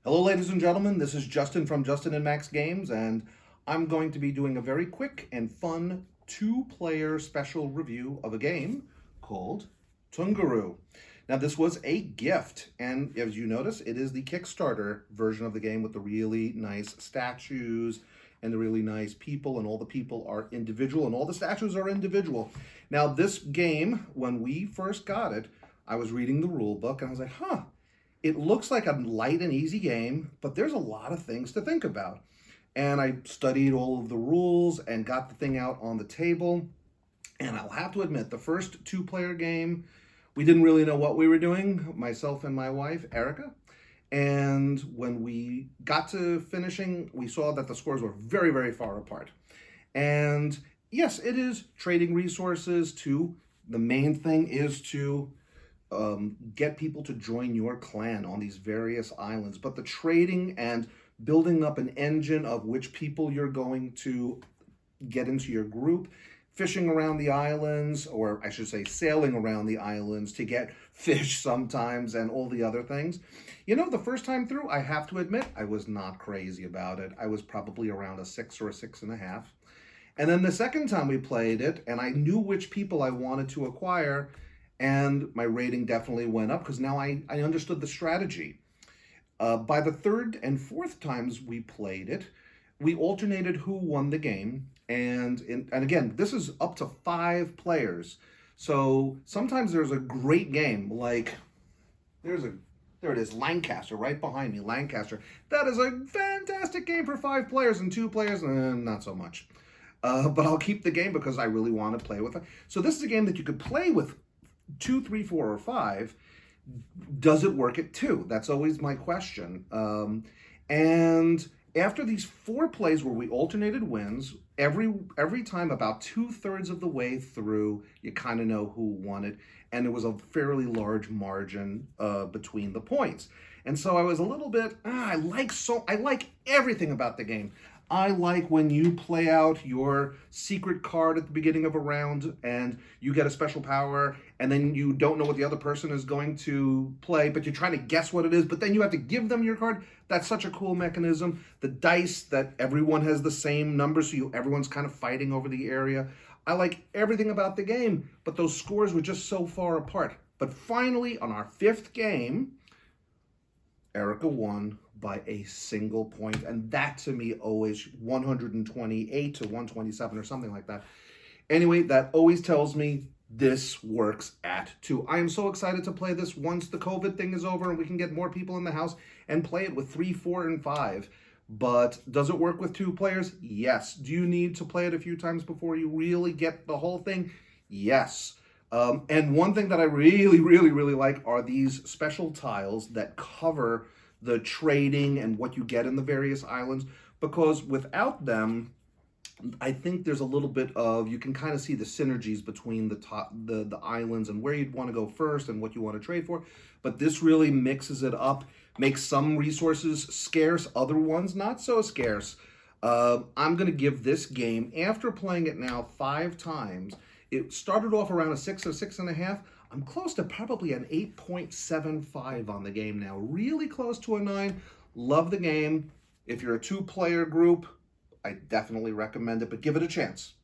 Hello, ladies and gentlemen. This is Justin from Justin and Max Games, and I'm going to be doing a very quick and fun two-player special review of a game called Tungaroo. Now, this was a gift, and as you notice, it is the Kickstarter version of the game with the really nice statues and the really nice people, and all the people are individual, and all the statues are individual. Now, this game, when we first got it, I was reading the rule book, and I was like, it looks like a light and easy game, but there's a lot of things to think about. And I studied all of the rules and got the thing out on the table. And I'll have to admit, the first two-player game, we didn't really know what we were doing, myself and my wife, Erica. And when we got to finishing, we saw that the scores were very, very far apart. And yes, it is trading resources too. The main thing is to get people to join your clan on these various islands. But the trading and building up an engine of which people you're going to get into your group, fishing around the islands, or I should say sailing around the islands to get fish sometimes, and all the other things. You know, the first time through, I have to admit, I was not crazy about it. I was probably around a 6 or a 6.5. And then the second time we played it, and I knew which people I wanted to acquire, and my rating definitely went up because now I understood the strategy. By the third and fourth times we played it, we alternated who won the game. And again, this is up to 5 players. So sometimes there's a great game, like there it is, Lancaster, right behind me, Lancaster. That is a fantastic game for 5 players, and 2 players, not so much. But I'll keep the game because I really want to play with it. So this is a game that you could play with 2, 3, 4, or 5. Does it work at 2? That's always my question. And after these 4 plays where we alternated wins, every time about 2/3 of the way through, you kind of know who won it, and it was a fairly large margin between the points. And so I was a little bit, I like everything about the game. I like when you play out your secret card at the beginning of a round and you get a special power, and then you don't know what the other person is going to play, but you're trying to guess what it is, but then you have to give them your card. That's such a cool mechanism. The dice, that everyone has the same number, so everyone's kind of fighting over the area. I like everything about the game, but those scores were just so far apart. But finally, on our 5th game, Erica won by a single point, and that to me always 128 to 127 or something like that. Anyway, that always tells me this works at 2. I am so excited to play this once the COVID thing is over and we can get more people in the house and play it with 3, 4, and 5. But does it work with 2 players? Yes. Do you need to play it a few times before you really get the whole thing? Yes. And one thing that I really, really, really like are these special tiles that cover the trading and what you get in the various islands, because without them, I think there's a little bit of, you can kind of see the synergies between the islands and where you'd want to go first and what you want to trade for. But this really mixes it up, makes some resources scarce, other ones not so scarce. I'm going to give this game, after playing it now 5 times, it started off around a 6 or 6.5. I'm close to probably an 8.75 on the game now. Really close to a 9. Love the game. If you're a 2-player group, I definitely recommend it, but give it a chance.